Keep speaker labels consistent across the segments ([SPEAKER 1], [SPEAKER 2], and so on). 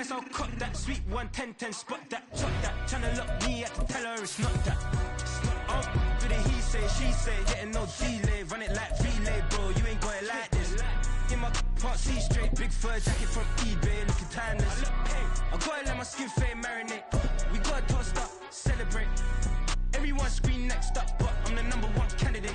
[SPEAKER 1] eyes, I'll cut that. Sweet 110, spot that, chop that. Tryna lock me, I can tell her it's not that. For the he say, she say, getting no delay. Run it like relay, bro, you ain't going like this. In my part C straight, big fur jacket from eBay, looking timeless. I gotta let my skin fade marinate. We gotta toast up, celebrate. Everyone scream next up, but I'm the #1 candidate.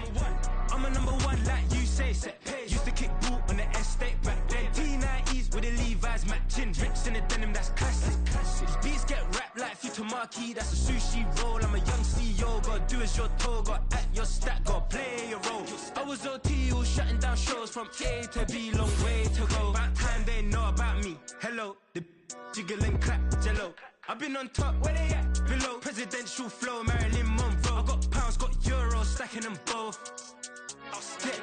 [SPEAKER 1] I'm a #1 like you say, set page. Used to kick boot on the estate back then. T90s with the Levi's matching. Rips in the denim, that's classic. These beats get wrapped like Futamaki, that's a sushi roll. I'm a young CEO, gotta do as you're told. Gotta act your stat, gotta play your role. I was OT, all shutting down shows from A to B, long way to go. About time they know about me. Hello, the jiggle and clap, jello. I've been on top, where they at? Below, presidential flow, Marilyn Monroe. I got pounds, got euros, stacking them both. I'll stick.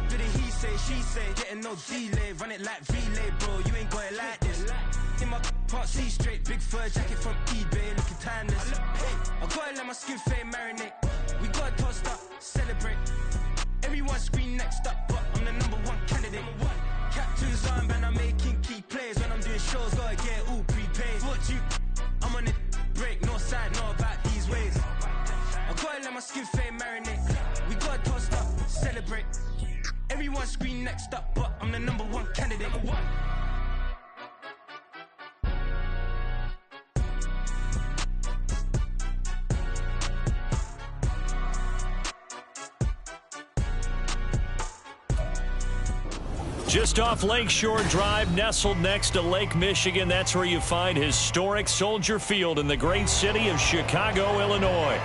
[SPEAKER 1] For the he say, she say, getting no delay. Run it like relay, bro, you ain't going like this. In my part C straight, big fur jacket from eBay, looking timeless. I gotta let my skin fade marinate. We gotta toast up, celebrate. Everyone scream next up, but I'm the #1 candidate. Captain's armband, I'm making key plays. When I'm doing shows, gotta get all prepaid. What you? I'm on it, break, no side, know about these ways. I gotta let my skin fade marinate. We gotta toast up, celebrate. Everyone scream next up, but I'm the #1 candidate.
[SPEAKER 2] Just off Lakeshore Drive, nestled next to Lake Michigan, that's where you find historic Soldier Field in the great city of Chicago, Illinois.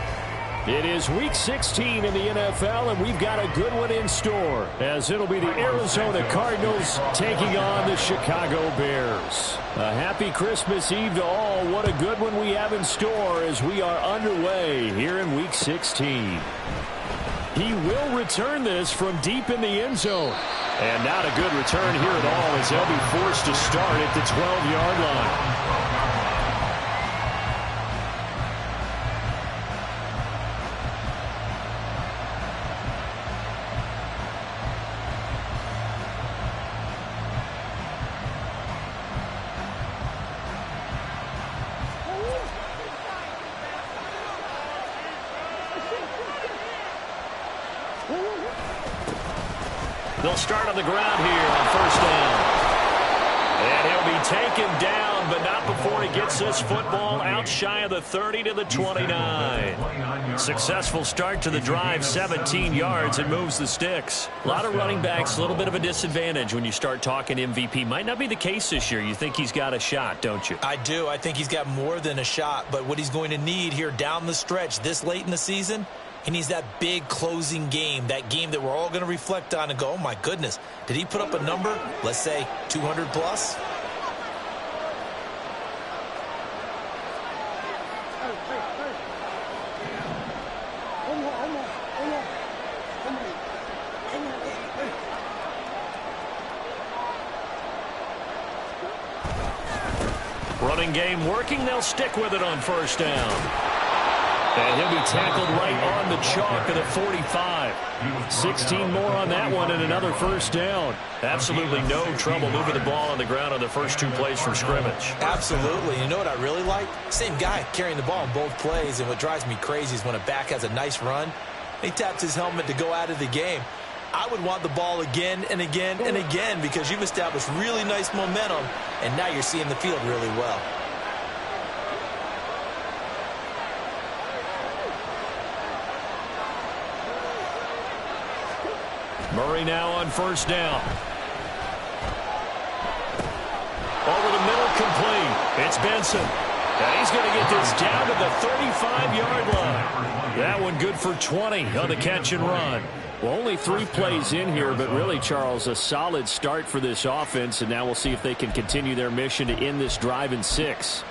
[SPEAKER 2] It is Week 16 in the NFL, and we've got a good one in store, as it'll be the Arizona Cardinals taking on the Chicago Bears. A happy Christmas Eve to all. What a good one we have in store as we are underway here in Week 16. He will return this from deep in the end zone. And not a good return here at all, as they'll be forced to start at the 12-yard line. They'll start on the ground here on first down. And he'll be taken down, but not before he gets this football out shy of the 30 to the 29. Successful start to the drive, 17 yards, and moves the sticks. A lot of running backs, a little bit of a disadvantage when you start talking MVP. Might not be the case this year. You think he's got a shot, don't you?
[SPEAKER 3] I do. I think he's got more than a shot, but what he's going to need here down the stretch this late in the season, he needs that big closing game, that game that we're all going to reflect on and go, oh, my goodness, did he put up a number, let's say 200 plus?
[SPEAKER 2] Running game working. They'll stick with it on first down. And he'll be tackled right on the chalk of the 45. 16 more on that one and another first down. Absolutely no trouble moving the ball on the ground on the first 2 plays from scrimmage.
[SPEAKER 3] Absolutely. You know what I really like? Same guy carrying the ball in both plays, and what drives me crazy is when a back has a nice run, he taps his helmet to go out of the game. I would want the ball again and again and again because you've established really nice momentum, and now you're seeing the field really well.
[SPEAKER 2] Murray now on first down. Over the middle, complete. It's Benson. And he's going to get this down to the 35-yard line. That one good for 20 on the catch and run. Well, only 3 plays in here, but really, Charles, a solid start for this offense, and now we'll see if they can continue their mission to end this drive in 6.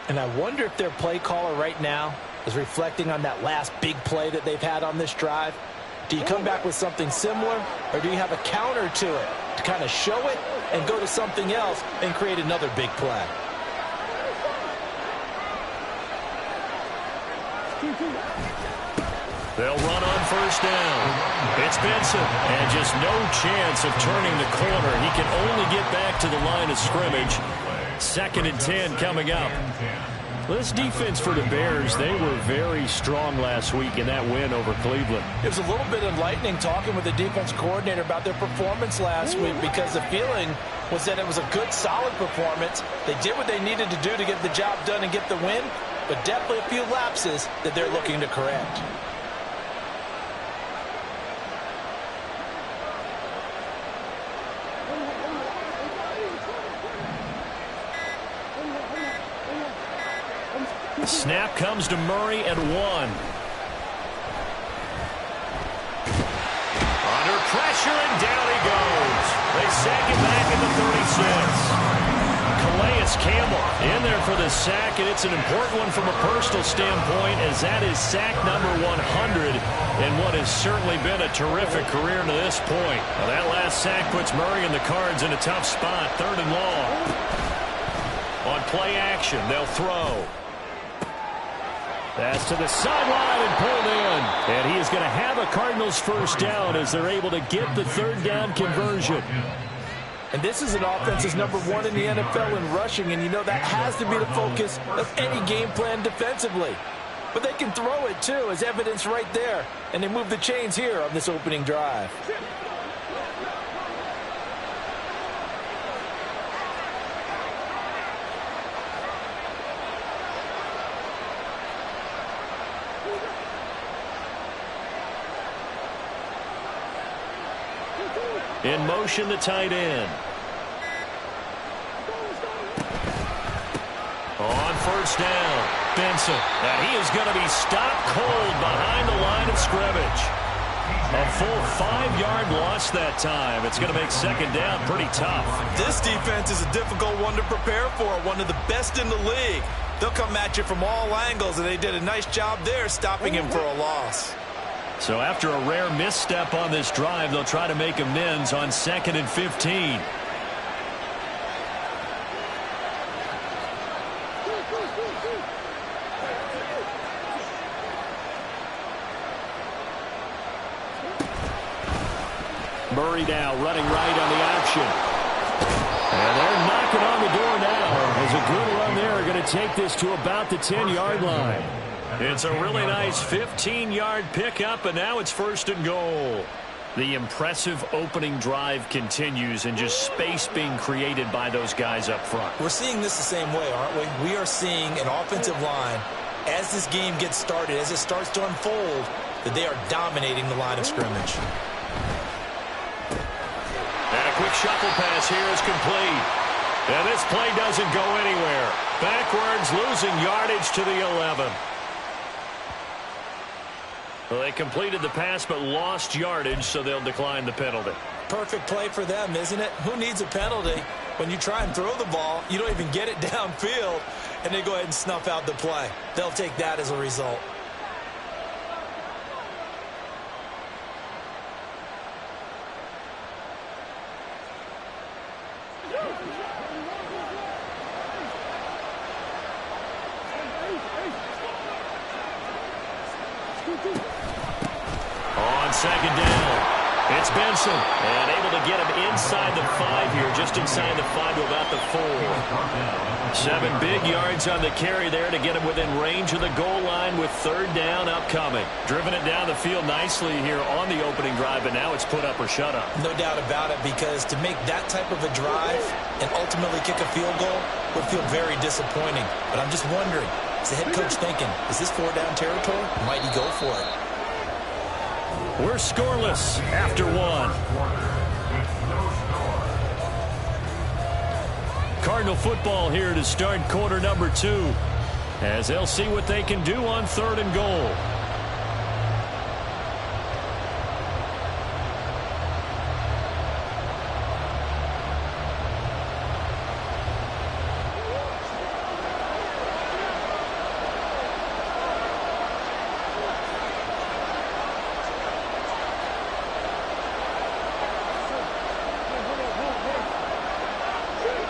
[SPEAKER 3] And I wonder if their play caller right now is reflecting on that last big play that they've had on this drive. Do you come back with something similar, or do you have a counter to it to kind of show it and go to something else and create another big play?
[SPEAKER 2] They'll run on first down. It's Benson, and just no chance of turning the corner. He can only get back to the line of scrimmage. 2nd and 10 coming up. This defense for the Bears, they were very strong last week in that win over Cleveland.
[SPEAKER 3] It was a little bit enlightening talking with the defense coordinator about their performance last week, because the feeling was that it was a good, solid performance. They did what they needed to do to get the job done and get the win, but definitely a few lapses that they're looking to correct.
[SPEAKER 2] Snap comes to Murray at 1. Under pressure, and down he goes. They sack him back at the 36. Calais Campbell in there for the sack, and it's an important one from a personal standpoint, as that is sack number 100 in what has certainly been a terrific career to this point. Well, that last sack puts Murray and the Cards in a tough spot, 3rd and long. On play action, they'll throw. That's to the sideline and pulled in. And he is going to have a Cardinals first down as they're able to get the 3rd down conversion.
[SPEAKER 3] And this is an offense that's number 1 in the NFL in rushing, and you know that has to be the focus of any game plan defensively. But they can throw it too, as evidence right there. And they move the chains here on this opening drive.
[SPEAKER 2] In motion, the tight end. On first down, Benson. And he is going to be stopped cold behind the line of scrimmage. A full 5-yard loss that time. It's going to make 2nd down pretty tough.
[SPEAKER 3] This defense is a difficult one to prepare for, one of the best in the league. They'll come at you from all angles, and they did a nice job there stopping him for a loss.
[SPEAKER 2] So after a rare misstep on this drive, they'll try to make amends on 2nd and 15. Murray now running right on the option. And they're knocking on the door now. As a good run there, are going to take this to about the 10-yard line. It's a really nice 15-yard pickup, and now it's 1st and goal. The impressive opening drive continues, and just space being created by those guys up front.
[SPEAKER 3] We're seeing this the same way, aren't we? We are seeing an offensive line, as this game gets started, as it starts to unfold, that they are dominating the line of scrimmage.
[SPEAKER 2] And a quick shuffle pass here is complete. And this play doesn't go anywhere. Backwards, losing yardage to the 11. Well, they completed the pass but lost yardage, so they'll decline the penalty.
[SPEAKER 3] Perfect play for them, isn't it? Who needs a penalty? When you try and throw the ball, you don't even get it downfield, and they go ahead and snuff out the play. They'll take that as a result.
[SPEAKER 2] On 2nd down, it's Benson. And able to get him inside the 5 here, just inside the 5 to about the 4. 7 big yards on the carry there to get him within range of the goal line with 3rd down upcoming. Driven it down the field nicely here on the opening drive, but now it's put up or shut up.
[SPEAKER 3] No doubt about it, because to make that type of a drive and ultimately kick a field goal would feel very disappointing. But I'm just wondering, is the head coach thinking, is this 4-down territory? Might he go for it?
[SPEAKER 2] We're scoreless after 1. Cardinal football here to start quarter number 2, as they'll see what they can do on 3rd and goal.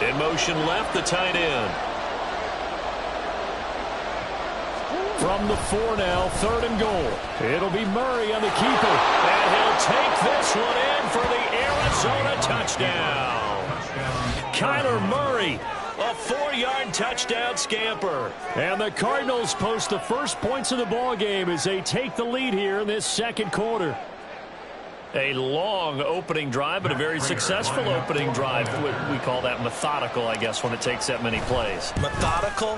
[SPEAKER 2] In motion left, the tight end. From the 4 now, 3rd and goal. It'll be Murray on the keeper. And he'll take this one in for the Arizona touchdown. Kyler Murray A 4-yard touchdown scamper. And the Cardinals post the first points of the ball game as they take the lead here in this second quarter. A long opening drive, but a very successful opening drive. We call that methodical, I guess, when it takes that many plays.
[SPEAKER 3] Methodical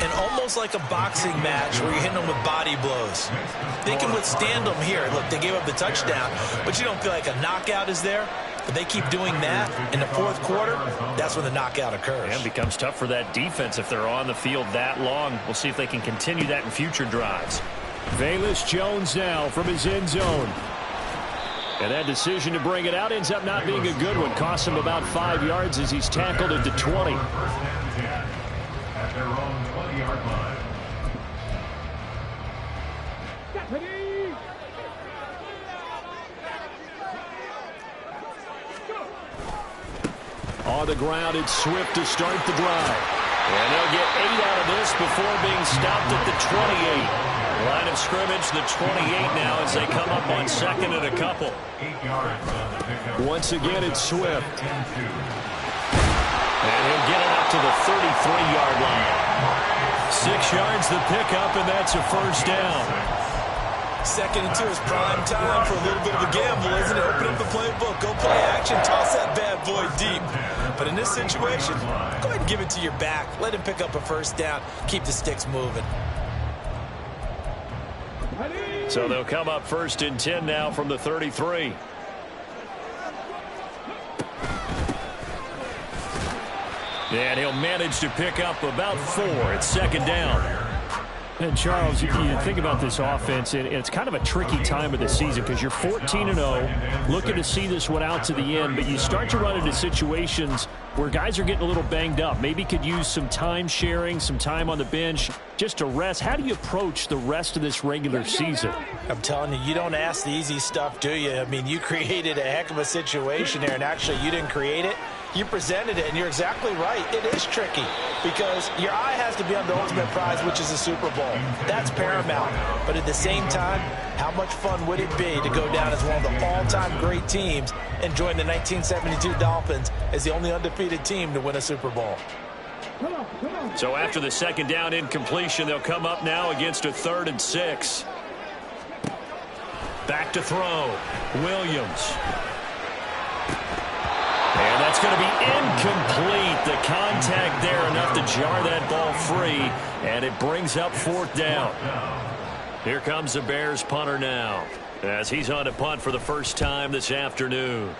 [SPEAKER 3] and almost like a boxing match where you're hitting them with body blows. They can withstand them here. Look, they gave up the touchdown, but you don't feel like a knockout is there. But they keep doing that in the fourth quarter, that's when the knockout occurs.
[SPEAKER 2] And it becomes tough for that defense if they're on the field that long. We'll see if they can continue that in future drives. Velus Jones now from his end zone. And that decision to bring it out ends up not being a good one. Costs him about 5 yards as he's tackled at the 20.
[SPEAKER 4] At their own 20-yard line.
[SPEAKER 2] On the ground, it's Swift to start the drive. And they'll get 8 out of this before being stopped at the 28. Line of scrimmage, the 28 now as they come up on second and a couple.
[SPEAKER 4] 8 yards on the pickup.
[SPEAKER 2] Once again, it's Swift. And he'll get it up to the 33-yard line. 6 yards the pickup, and that's a first down.
[SPEAKER 3] Second and 2 is prime time for a little bit of a gamble, isn't it? Open up the playbook, go play action, toss that bad boy deep. But in this situation, go ahead and give it to your back. Let him pick up a first down. Keep the sticks moving.
[SPEAKER 2] So they'll come up first and 10 now from the 33. And he'll manage to pick up about 4. It's second down. And Charles, you think about this offense, and it's kind of a tricky time of the season because you're 14-0, looking to see this one out to the end, but you start to run into situations where guys are getting a little banged up. Maybe could use some time sharing, some time on the bench just to rest. How do you approach the rest of this regular season?
[SPEAKER 3] I'm telling you, you don't ask the easy stuff, do you? I mean, you created a heck of a situation here, and actually you didn't create it. You presented it, and you're exactly right. It is tricky because your eye has to be on the ultimate prize, which is the Super Bowl. That's paramount. But at the same time, how much fun would it be to go down as one of the all-time great teams and join the 1972 Dolphins as the only undefeated team to win a Super Bowl?
[SPEAKER 2] So after the second down incompletion, they'll come up now against a 3rd and 6. Back to throw. Williams. And that's going to be incomplete. The contact there enough to jar that ball free, and it brings up 4th down. Here comes the Bears punter now as he's on to punt for the first time this afternoon.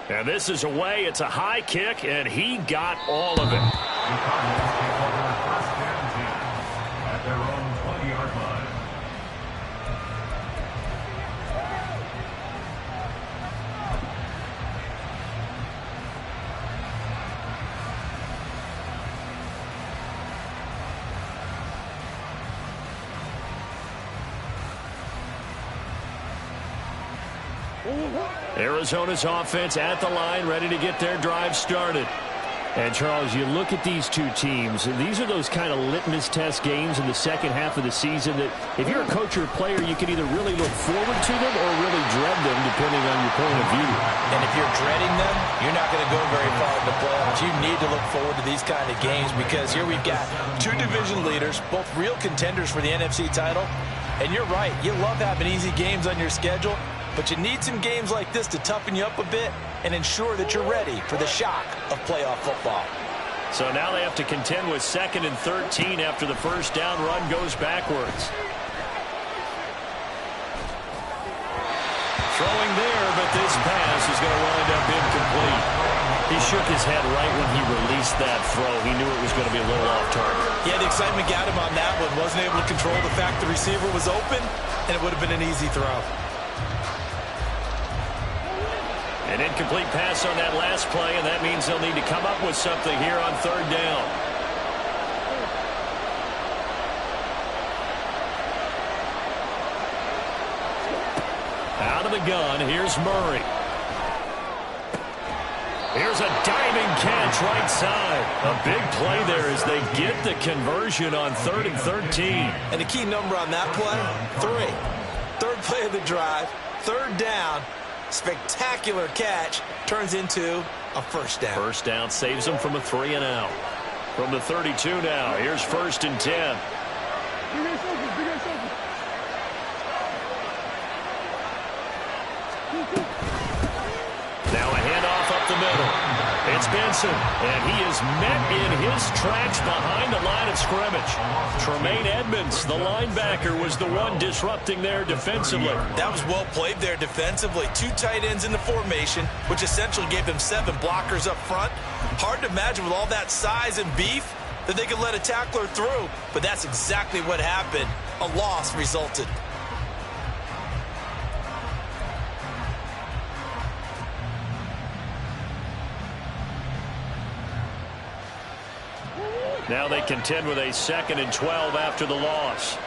[SPEAKER 2] And this is away. It's a high kick, and he got all of it.
[SPEAKER 4] At their own 20-yard line.
[SPEAKER 2] Arizona's offense at the line, ready to get their drive started. And, Charles, you look at these two teams, and these are those kind of litmus test games in the second half of the season that if you're a coach or a player, you can either really look forward to them or really dread them, depending on your point of view.
[SPEAKER 3] And if you're dreading them, you're not going to go very far in the playoffs. You need to look forward to these kind of games because here we've got 2 division leaders, both real contenders for the NFC title. And you're right, you love having easy games on your schedule, but you need some games like this to toughen you up a bit and ensure that you're ready for the shock of playoff football.
[SPEAKER 2] So now they have to contend with 2nd and 13 after the first down run goes backwards. Throwing there, but this pass is going to wind up incomplete. He shook his head right when he released that throw. He knew it was going to be a little off target.
[SPEAKER 3] Yeah, the excitement got him on that one. Wasn't able to control the fact the receiver was open, and it would have been an easy throw.
[SPEAKER 2] An incomplete pass on that last play, and that means they'll need to come up with something here on 3rd down. Out of the gun, here's Murray. Here's a diving catch right side. A big play there as they get the conversion on 3rd and 13.
[SPEAKER 3] And the key number on that play, 3. 3rd play of the drive, 3rd down. Spectacular catch turns into a first down.
[SPEAKER 2] First down saves them from a 3 and out. From the 32 now, here's 1st and 10. Now a handoff up the middle. It's Benson, and he is met in his tracks behind the line of scrimmage. Tremaine Edmonds, the linebacker, was the one disrupting there defensively.
[SPEAKER 3] That was well played there defensively. 2 tight ends in the formation, which essentially gave them 7 blockers up front. Hard to imagine with all that size and beef that they could let a tackler through, but that's exactly what happened. A loss resulted.
[SPEAKER 2] Now they contend with a 2nd and 12 after the loss.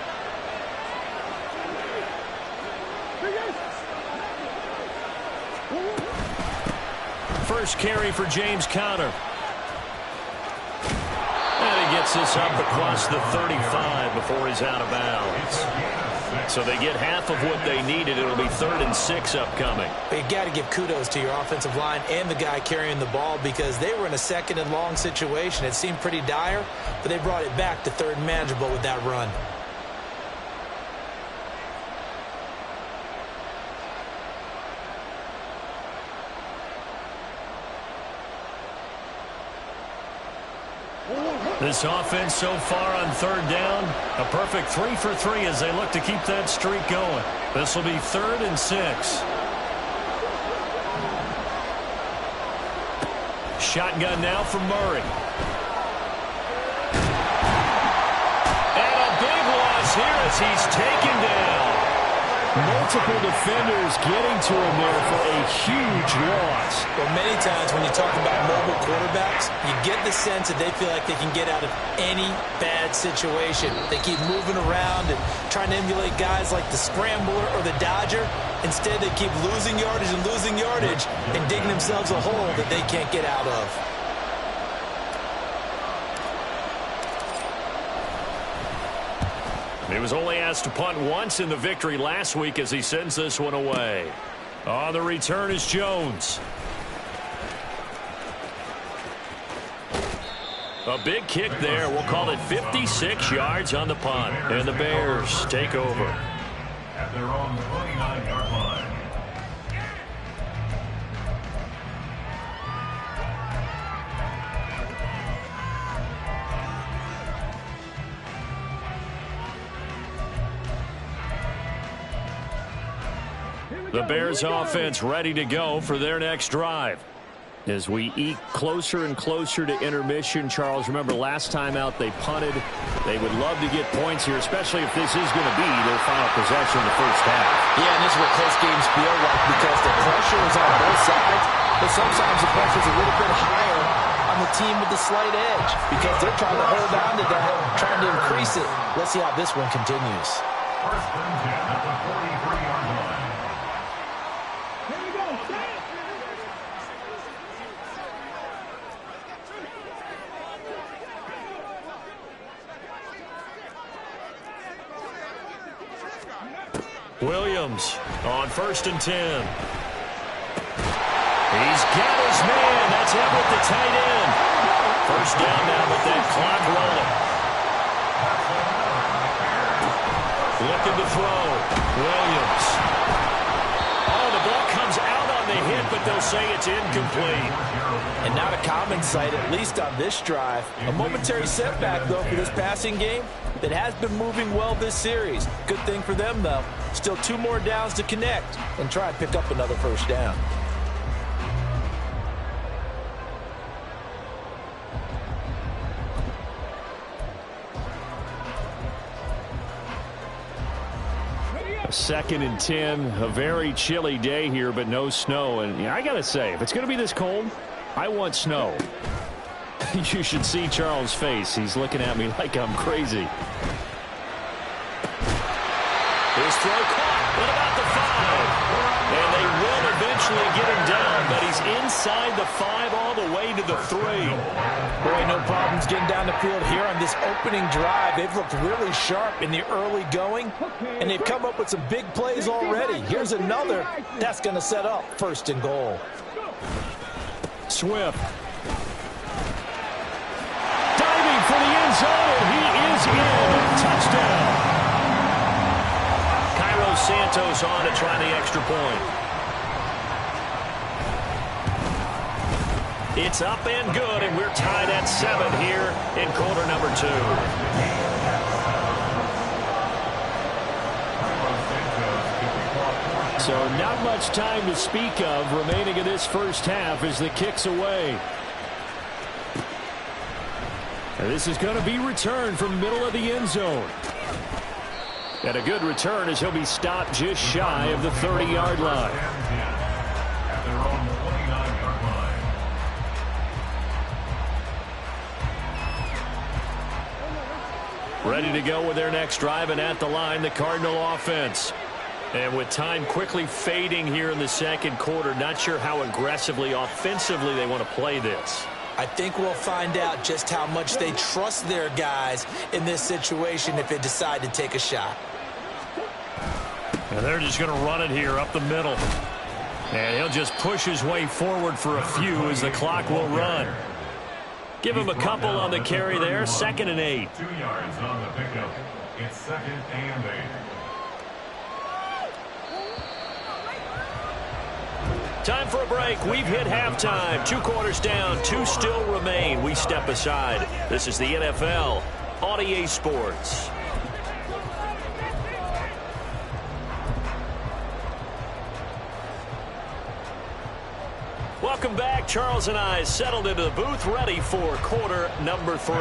[SPEAKER 2] First carry for James Conner. And he gets this up across the 35 before he's out of bounds. So they get half of what they needed. It'll be 3rd and 6 upcoming.
[SPEAKER 3] But you got to give kudos to your offensive line and the guy carrying the ball because they were in a 2nd and long situation. It seemed pretty dire, but they brought it back to 3rd and manageable with that run.
[SPEAKER 2] This offense so far on 3rd down, a perfect 3 for 3 as they look to keep that streak going. This will be 3rd and 6. Shotgun now from Murray. And a big loss here as he's taken down. Multiple defenders getting to him there for a huge loss.
[SPEAKER 3] Well, many times when you talk about mobile quarterbacks, you get the sense that they feel like they can get out of any bad situation. They keep moving around and trying to emulate guys like the Scrambler or the Dodger. Instead, they keep losing yardage and digging themselves a hole that they can't get out of.
[SPEAKER 2] He was only asked to punt once in the victory last week as he sends this one away. On the return is Jones. A big kick there. We'll call it 56 yards on the punt. And the Bears take over.
[SPEAKER 4] At their own 29-yard line.
[SPEAKER 2] The Bears offense ready to go for their next drive. As we eke closer and closer to intermission, Charles, remember last time out they punted. They would love to get points here, especially if this is going to be their final possession in the first half.
[SPEAKER 3] Yeah, and this is what close games feel like because the pressure is on both sides, but sometimes the pressure is a little bit higher on the team with the slight edge because they're trying to hold on to that, trying to increase it. Let's see how this one continues.
[SPEAKER 4] 1st and 10 at the 43-yard line.
[SPEAKER 2] Williams on 1st and 10. He's got his man. That's him with the tight end. First down now with that clock rolling. Looking to throw. Williams. Oh, the ball comes out on the hit, but they'll say it's incomplete.
[SPEAKER 3] And not a common sight, at least on this drive. A momentary setback, though, for this passing game that has been moving well this series. Good thing for them, though. Still 2 more downs to connect and try and pick up another first down.
[SPEAKER 2] Second and 10, a very chilly day here, but no snow. And I got to say, if it's going to be this cold, I want snow. You should see Charles' face. He's looking at me like I'm crazy. His throw caught. What about the 5? And they will eventually get him down, but he's inside the 5 all the way to the 3.
[SPEAKER 3] Boy, no problems getting down the field here on this opening drive. They've looked really sharp in the early going, and they've come up with some big plays already. Here's another that's going to set up 1st and goal.
[SPEAKER 2] Swift. Diving Santos on to try the extra point. It's up and good, and we're tied at 7 here in quarter number 2. So not much time to speak of remaining in this first half as the kick's away. And this is going to be returned from the middle of the end zone. And a good return as he'll be stopped just shy of the 30-yard line.
[SPEAKER 4] At their own 29-yard line.
[SPEAKER 2] Ready to go with their next drive, and at the line, the Cardinal offense. And with time quickly fading here in the second quarter, not sure how aggressively, offensively they want to play this.
[SPEAKER 3] I think we'll find out just how much they trust their guys in this situation if they decide to take a shot.
[SPEAKER 2] And they're just going to run it here up the middle. And he'll just push his way forward for a few as the clock will run. Give him a couple on the carry there. 2nd and 8.
[SPEAKER 4] 2 yards on the pickup. It's 2nd and 8.
[SPEAKER 2] Time for a break. We've hit halftime. 2 quarters down. 2 still remain. We step aside. This is the NFL on EA Sports. Welcome back. Charles and I settled into the booth, ready for quarter number 3.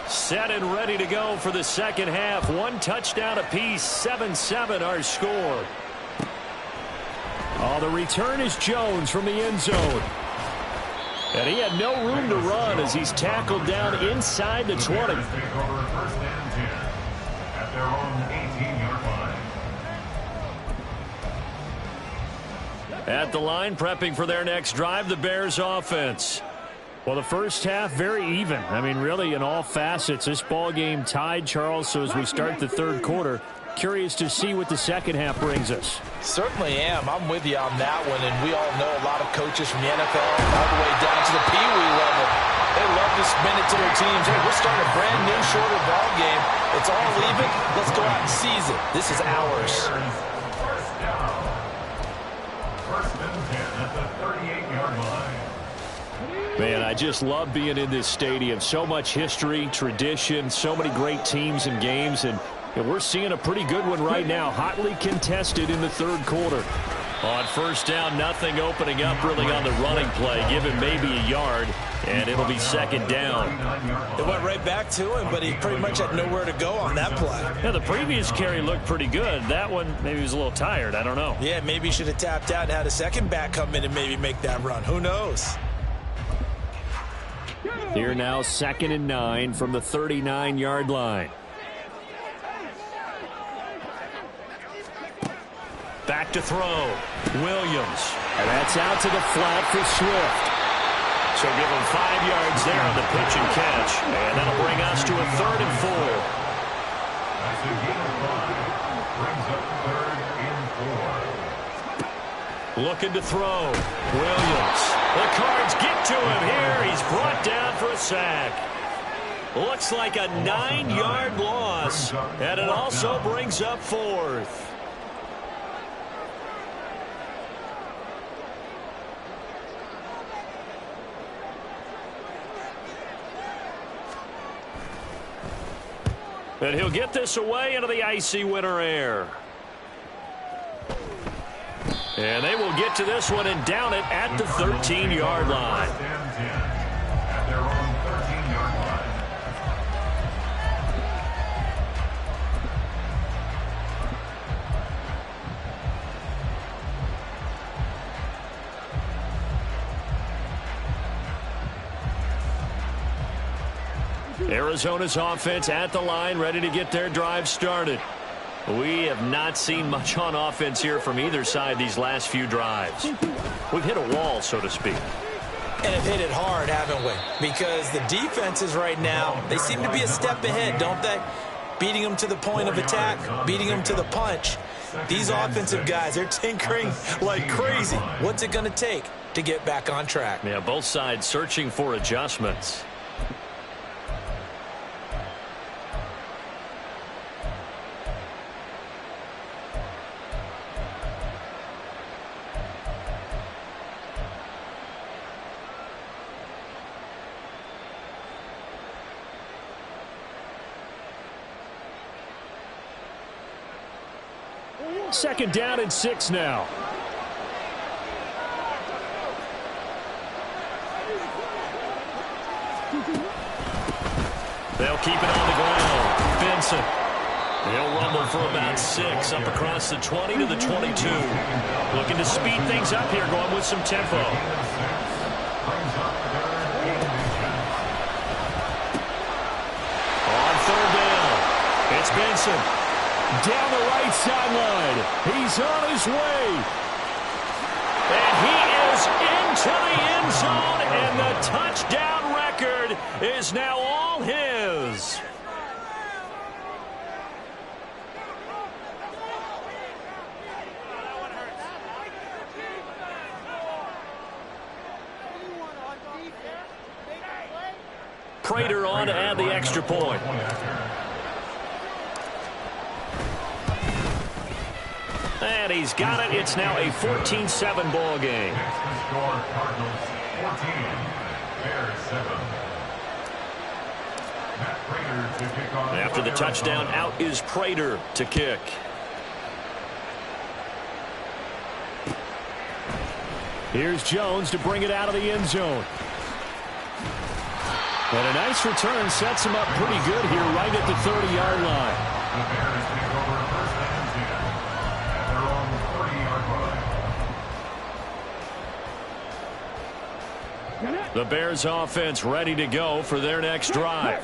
[SPEAKER 2] Set and ready to go for the second half. 1 touchdown apiece. 7-7 our score. Oh, the return is Jones from the end zone. And he had no room to run as he's tackled down inside the 20.
[SPEAKER 4] Their own 18-yard line.
[SPEAKER 2] At the line, prepping for their next drive, the Bears offense. Well, the first half, very even. I mean, really, in all facets, this ball game tied, Charles. So as we start the third quarter, curious to see what the second half brings us.
[SPEAKER 3] Certainly am. I'm with you on that one. And we all know a lot of coaches from the NFL all the way down to the Pee Wee level. They love to spin it to their teams. Hey, we're starting a brand new, shorter ball game. It's all even. Let's go out and seize it. This is ours.
[SPEAKER 4] First down. 1st and 10 at the 38-yard line.
[SPEAKER 2] Man, I just love being in this stadium. So much history, tradition, so many great teams and games. And we're seeing a pretty good one right now. Hotly contested in the third quarter. On first down, nothing opening up really on the running play. Give him maybe a yard, and it'll be 2nd down.
[SPEAKER 3] It went right back to him, but he pretty much had nowhere to go on that play.
[SPEAKER 2] Yeah, the previous carry looked pretty good. That one, maybe he was a little tired. I don't know.
[SPEAKER 3] Yeah, maybe he should have tapped out and had a second back come in and maybe make that run. Who knows?
[SPEAKER 2] Here now, 2nd and 9 from the 39-yard line. Back to throw. Williams. And that's out to the flat for Swift. So give him 5 yards there on the pitch and catch. And that'll bring us to a 3rd and 4.
[SPEAKER 4] That's a gain of 5. Brings up 3rd and 4.
[SPEAKER 2] Looking to throw. Williams. The Cards get to him here. He's brought down for a sack. Looks like a 9-yard loss. And it also brings up 4th. And he'll get this away into the icy winter air. And they will get to this one and down it at the 13-yard line.
[SPEAKER 4] At their own 13-yard line.
[SPEAKER 2] Arizona's offense at the line, ready to get their drive started. We have not seen much on offense here from either side these last few drives. We've hit a wall, so to speak.
[SPEAKER 3] And have hit it hard, haven't we? Because the defenses right now, they seem to be a step ahead, don't they? Beating them to the point of attack, beating them to the punch. These offensive guys, they're tinkering like crazy. What's it going to take to get back on track?
[SPEAKER 2] Yeah, both sides searching for adjustments. Second down and 6 now. They'll keep it on the ground. Benson. He'll rumble for about 6 up across the 20 to the 22. Looking to speed things up here, going with some tempo. On third down, it's Benson. Down the right sideline. He's on his way. And he is into the end zone, and the touchdown record is now all his. Prater on to add the extra point. And he's got it. It's now a 14-7 ball game.
[SPEAKER 4] Cardinals 14, Bears 7.
[SPEAKER 2] After the touchdown, out is Prater to kick. Here's Jones to bring it out of the end zone. And a nice return sets him up pretty good here right at the 30-yard line.
[SPEAKER 4] The Bears take over first and 10 at their own 30-yard line.
[SPEAKER 2] The Bears offense ready to go for their next drive.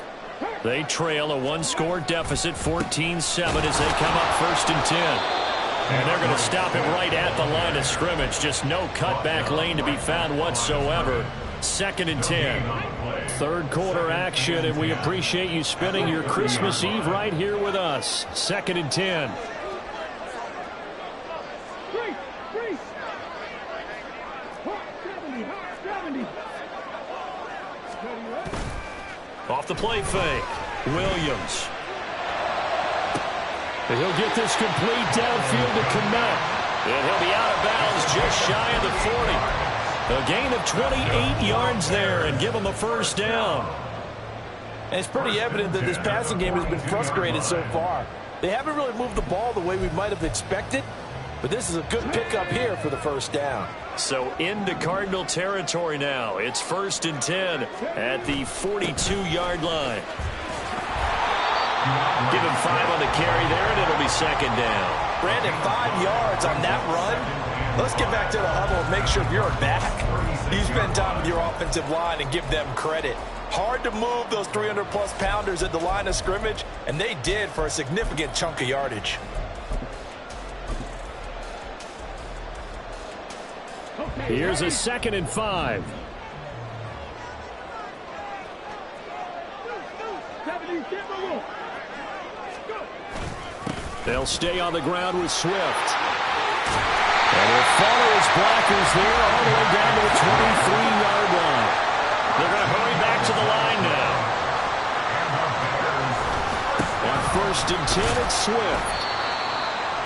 [SPEAKER 2] They trail a one-score deficit, 14-7, as they come up first and 10. And they're going to stop it right at the line of scrimmage. Just no cutback lane to be found whatsoever. Second and 10. Third quarter action, and we appreciate you spending your Christmas Eve right here with us. Second and 10. Off the play fake, Williams. And he'll get this complete downfield to Kmet. And he'll be out of bounds just shy of the 40. A gain of 28 yards there and give him a first down.
[SPEAKER 3] And it's pretty evident that this passing game has been frustrated so far. They haven't really moved the ball the way we might have expected, but this is a good pickup here for the first down.
[SPEAKER 2] So into Cardinal territory now. It's first and 10 at the 42-yard line. Give him 5 on the carry there, and it'll be second down.
[SPEAKER 3] Brandon, 5 yards on that run. Let's get back to the huddle and make sure if you're back, you spend time with your offensive line and give them credit. Hard to move those 300-plus pounders at the line of scrimmage, and they did for a significant chunk of yardage.
[SPEAKER 2] Here's a second and 5. They'll stay on the ground with Swift. And he'll follow his blockers there all the way down to the 23-yard line. They're going to hurry back to the line now. On first and 10, it's Swift.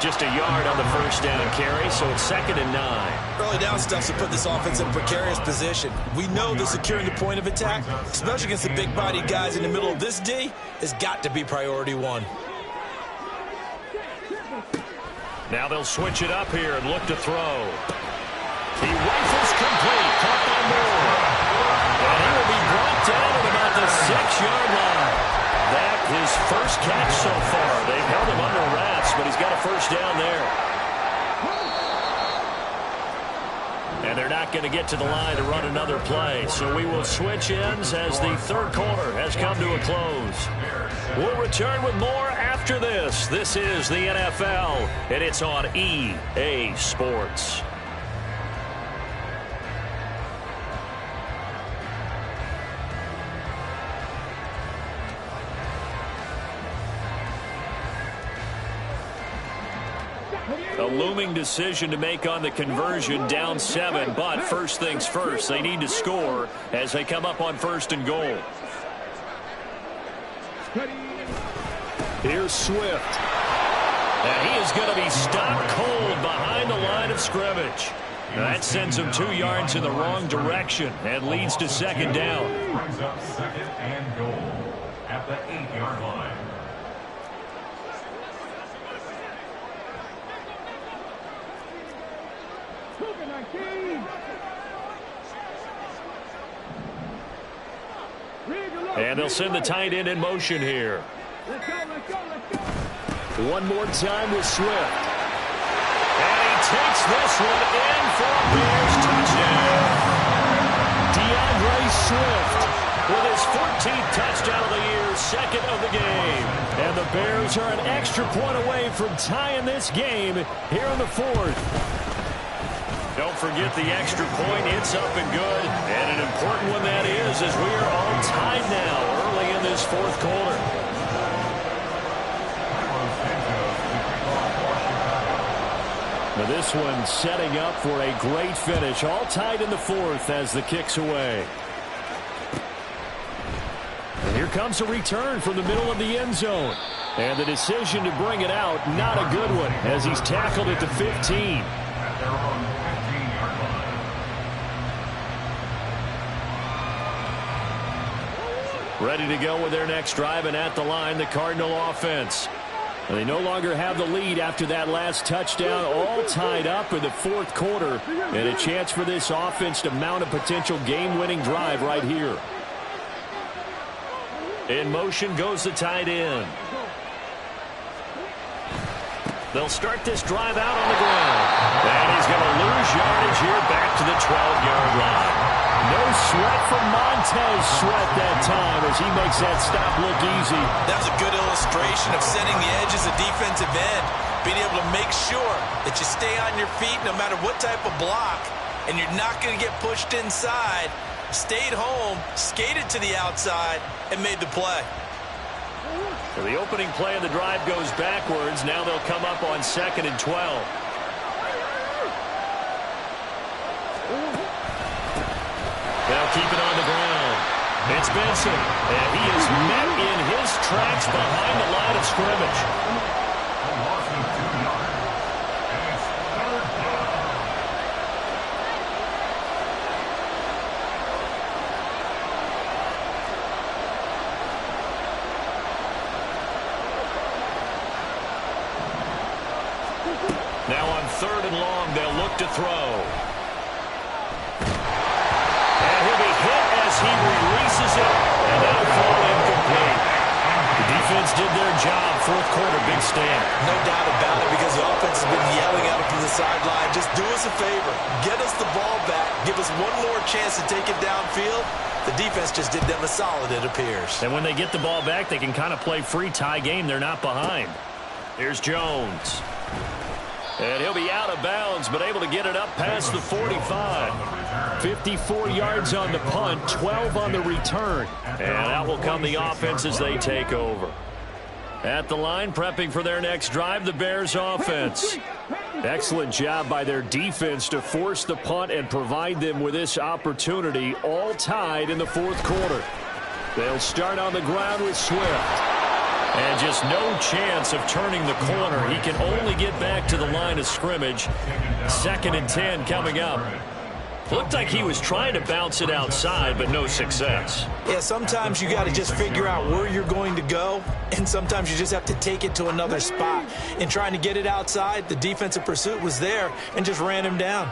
[SPEAKER 2] Just a yard on the first down carry, so it's second and 9.
[SPEAKER 3] Early down stuff to put this offense in a precarious position. We know that securing the point of attack, especially against the big-bodied guys in the middle of this D, has got to be priority 1.
[SPEAKER 2] Now they'll switch it up here and look to throw. He rifles complete, caught by Moore. And he will be brought down at about the 6-yard line. That his first catch so far. They've held him under wraps, but he's got a first down there. And they're not going to get to the line to run another play. So we will switch ends as the third quarter has come to a close. We'll return with more after this. This is the NFL, and it's on EA Sports. A looming decision to make on the conversion, down 7, but first things first, they need to score as they come up on first and goal. Here's Swift. And he is going to be stopped cold behind the line of scrimmage. That sends him 2 yards in the wrong direction and leads to second down.
[SPEAKER 4] Brings up second and goal at the 8-yard line.
[SPEAKER 2] And they'll send the tight end in motion here. One more time with Swift. And he takes this one in for a Bears touchdown. DeAndre Swift with his 14th touchdown of the year, second of the game. And the Bears are an extra point away from tying this game here in the fourth. Don't forget the extra point. It's up and good. And an important one that is, as we are all tied now early in this fourth quarter. Now this one setting up for a great finish. All tied in the fourth as the kick's away. And here comes a return from the middle of the end zone. And the decision to bring it out, not a good one, as he's tackled at the 15. Ready to go with their next drive, and at the line, the Cardinal offense. And they no longer have the lead after that last touchdown, all tied up in the fourth quarter, and a chance for this offense to mount a potential game-winning drive right here. In motion goes the tight end. They'll start this drive out on the ground. And he's going to lose yardage here back to the 12-yard line. No sweat from Montez Sweat that time as he makes that stop look easy.
[SPEAKER 3] That was a good illustration of setting the edge as a defensive end. Being able to make sure that you stay on your feet no matter what type of block, and you're not going to get pushed inside. Stayed home, skated to the outside, and made the play.
[SPEAKER 2] So the opening play of the drive goes backwards. Now they'll come up on 2nd and 12. They'll keep it on the ground. It's Benson, and he is met in his tracks behind the line of scrimmage. Now on 3rd and long, they'll look to throw. And he'll be hit as he releases it, and that'll fall incomplete. The defense did their job. Fourth quarter, big stand.
[SPEAKER 3] No doubt about it, because the offense has been yelling out from the sideline. Just do us a favor. Get us the ball back. Give us one more chance to take it downfield. The defense just did them a solid, it appears.
[SPEAKER 2] And when they get the ball back, they can kind of play free tie game. They're not behind. Here's Jones. And he'll be out of bounds, but able to get it up past the 45. 54 yards on the punt, 12 on the return. And out will come the offense as they take over. At the line, prepping for their next drive, the Bears offense. Excellent job by their defense to force the punt and provide them with this opportunity, all tied in the fourth quarter. They'll start on the ground with Swift. And just no chance of turning the corner. He can only get back to the line of scrimmage. 2nd and 10 coming up. Looked like he was trying to bounce it outside, but no success.
[SPEAKER 3] Yeah, sometimes you got to just figure out where you're going to go, and sometimes you just have to take it to another spot. In trying to get it outside, the defensive pursuit was there and just ran him down.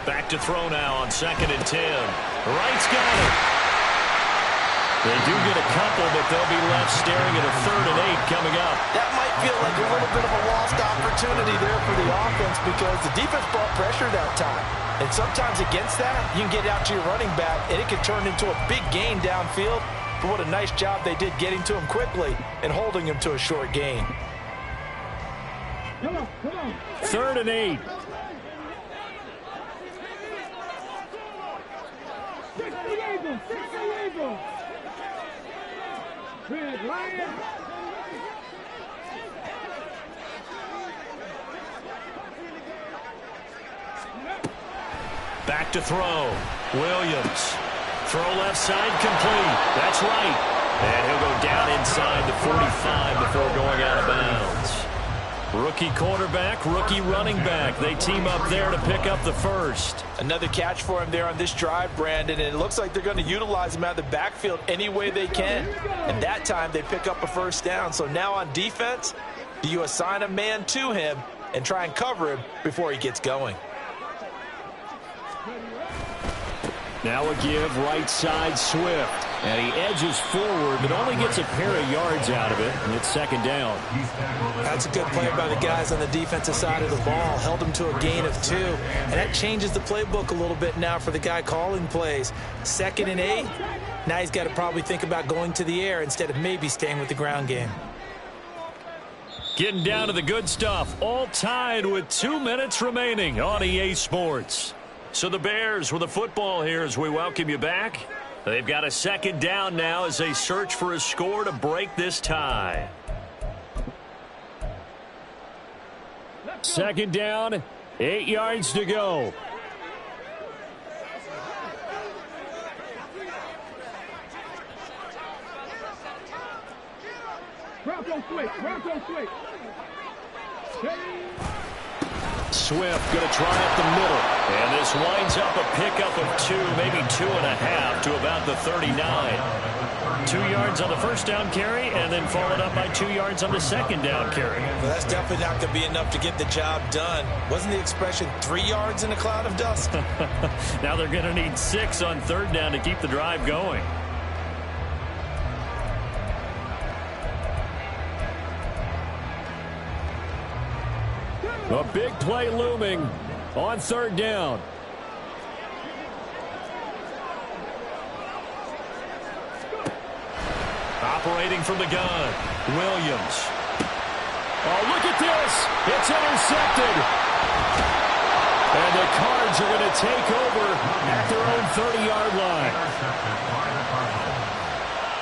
[SPEAKER 2] Back to throw now on 2nd and 10. Wright's got it. They do get a couple, but they'll be left staring at a 3rd and 8 coming up.
[SPEAKER 3] That might feel like a little bit of a lost opportunity there for the offense because the defense brought pressure that time. And sometimes against that, you can get out to your running back, and it can turn into a big gain downfield. But what a nice job they did getting to him quickly and holding him to a short gain.
[SPEAKER 2] 3rd and 8. Back to throw. Williams. Throw left side complete. That's right. And he'll go down inside the 45 before going out of bounds. Rookie quarterback, rookie running back. They team up there to pick up the first.
[SPEAKER 3] Another catch for him there on this drive, Brandon, and it looks like they're going to utilize him out of the backfield any way they can. And that time they pick up a first down. So now on defense, do you assign a man to him and try and cover him before he gets going?
[SPEAKER 2] Now a give, right side, Swift. And he edges forward, but only gets a pair of yards out of it, and it's second down.
[SPEAKER 3] That's a good play by the guys on the defensive side of the ball. Held him to a gain of 2. And that changes the playbook a little bit now for the guy calling plays. 2nd and 8. Now he's got to probably think about going to the air instead of maybe staying with the ground game.
[SPEAKER 2] Getting down to the good stuff. All tied with 2 minutes remaining on EA Sports. So the Bears with the football here as we welcome you back. They've got a second down now as they search for a score to break this tie. Second down, 8 yards to go. Swift going to try up the middle. And this winds up a pickup of 2, maybe 2.5 to about the 39. 2 yards on the first down carry and then followed up by 2 yards on the second down carry.
[SPEAKER 3] Well, that's definitely not going to be enough to get the job done. Wasn't the expression 3 yards in a cloud of dust?
[SPEAKER 2] Now they're going to need 6 on third down to keep the drive going. A big play looming on third down. Operating from the gun, Williams. Oh, look at this. It's intercepted. And the Cards are going to take over at their own 30-yard line.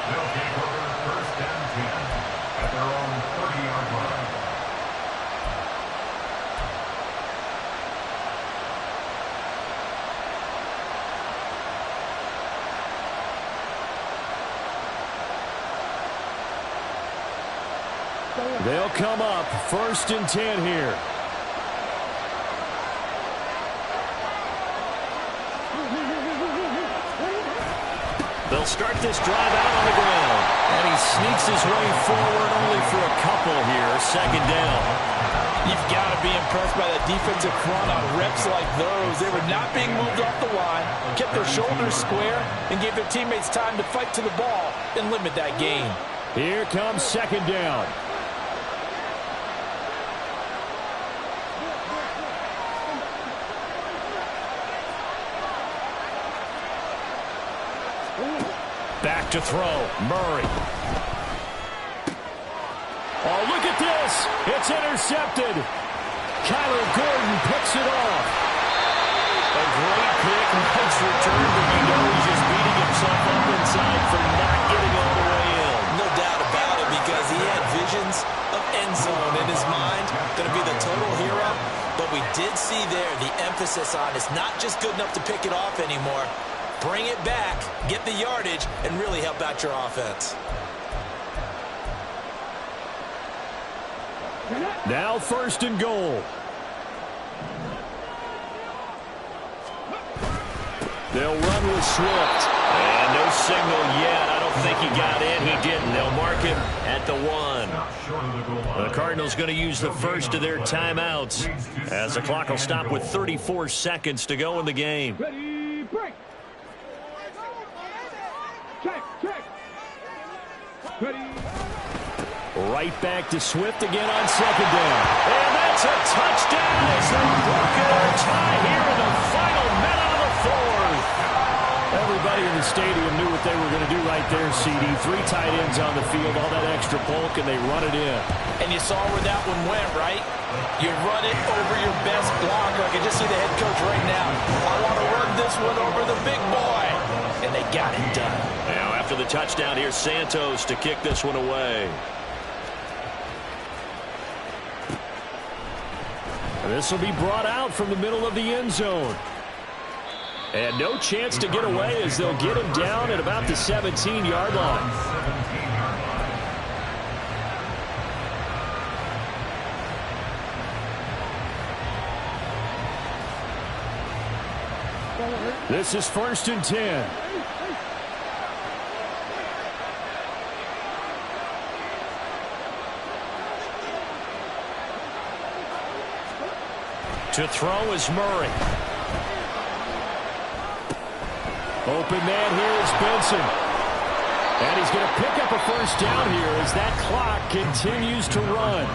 [SPEAKER 4] They'll take over first and 10 at their own 30-yard line.
[SPEAKER 2] They'll come up first and 10 here. They'll start this drive out on the ground. And he sneaks his way forward only for a couple here. Second down.
[SPEAKER 3] You've got to be impressed by that defensive front on reps like those. They were not being moved off the line, kept their shoulders square, and gave their teammates time to fight to the ball and limit that gain.
[SPEAKER 2] Here comes second down. Back to throw, Murray. Oh, look at this. It's intercepted. Kyler Gordon picks it off. A great pick, nice return, but you know he's just beating himself up inside for not getting all the way in.
[SPEAKER 3] No doubt about it, because he had visions of end zone in his mind. Going to be the total hero. But we did see there the emphasis on it's not just good enough to pick it off anymore. Bring it back, get the yardage, and really help out your offense.
[SPEAKER 2] Now first and goal. They'll run with Swift. And no signal yet. I don't think he got in. He didn't. They'll mark him at the 1. The Cardinals going to use the first of their timeouts as the clock will stop with 34 seconds to go in the game.
[SPEAKER 5] Ready, break. Check. Ready.
[SPEAKER 2] Right back to Swift again on second down. And that's a touchdown as they broke it or tie here in the final minute of the fourth. Everybody in the stadium knew what they were going to do right there, CD. 3 tight ends on the field, all that extra bulk, and they run it in.
[SPEAKER 3] And you saw where that one went, right? You run it over your best blocker. I can just see the head coach right now. I want to run this one over the big boy. And they got it done.
[SPEAKER 2] Now, after the touchdown, here's Santos to kick this one away. This will be brought out from the middle of the end zone. And no chance to get away as they'll get him down at about the 17-yard line. This is 1st and 10. To throw is Murray. Open man here is Benson. And he's going to pick up a first down here as that clock continues to run.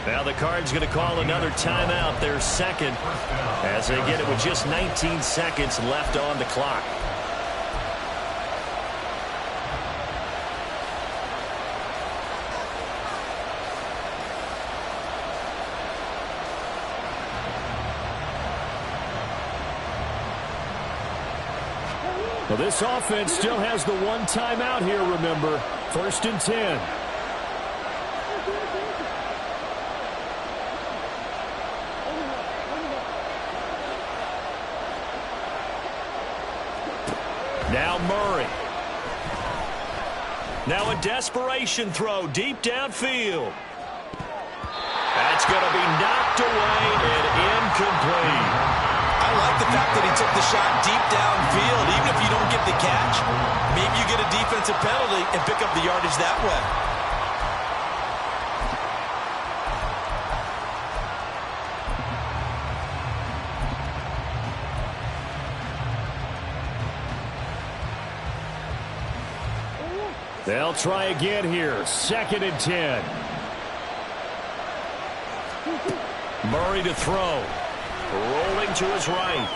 [SPEAKER 2] Now the Cards going to call another timeout, their second, as they get it with just 19 seconds left on the clock. Well, this offense still has the one timeout here, remember. 1st and 10. Now Murray. Now a desperation throw deep downfield. That's going to be knocked away and incomplete.
[SPEAKER 3] I like the fact that he took the shot deep downfield. Even if you don't get the catch, maybe you get a defensive penalty and pick up the yardage that way.
[SPEAKER 2] They'll try again here. 2nd and 10. Murray to throw. Rolling to his right.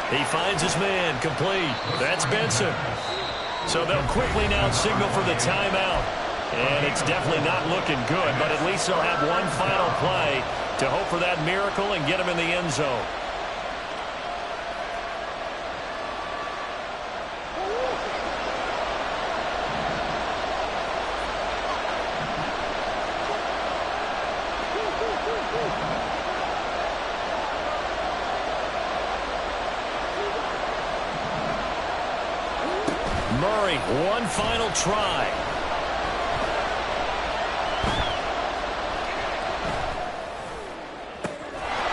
[SPEAKER 2] He finds his man, complete. That's Benson. So they'll quickly now signal for the timeout. And it's definitely not looking good, but at least they'll have one final play to hope for that miracle and get him in the end zone. Murray, one final try.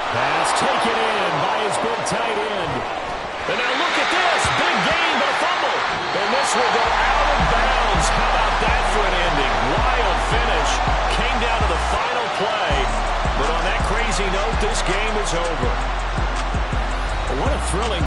[SPEAKER 2] Pass taken in by his big tight end. And now look at this. Big gain, but a fumble. And this will go out of bounds. How about that for an ending? Wild finish. Came down to the final play. But on that crazy note, this game is over. What a thrilling